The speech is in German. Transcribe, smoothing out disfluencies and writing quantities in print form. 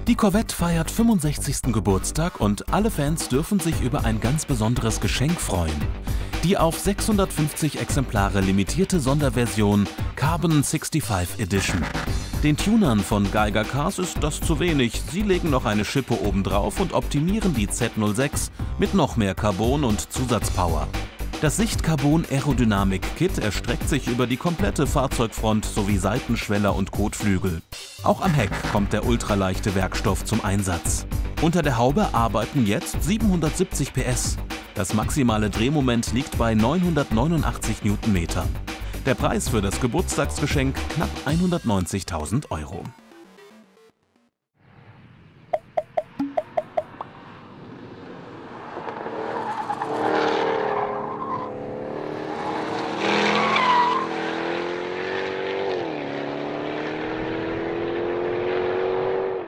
Die Corvette feiert 65. Geburtstag und alle Fans dürfen sich über ein ganz besonderes Geschenk freuen. Die auf 650 Exemplare limitierte Sonderversion Carbon 65 Edition. Den Tunern von Geiger Cars ist das zu wenig. Sie legen noch eine Schippe obendrauf und optimieren die Z06 mit noch mehr Carbon und Zusatzpower. Das Sicht-Carbon-Aerodynamik-Kit erstreckt sich über die komplette Fahrzeugfront sowie Seitenschweller und Kotflügel. Auch am Heck kommt der ultraleichte Werkstoff zum Einsatz. Unter der Haube arbeiten jetzt 770 PS. Das maximale Drehmoment liegt bei 989 Newtonmeter. Der Preis für das Geburtstagsgeschenk knapp 190.000 €.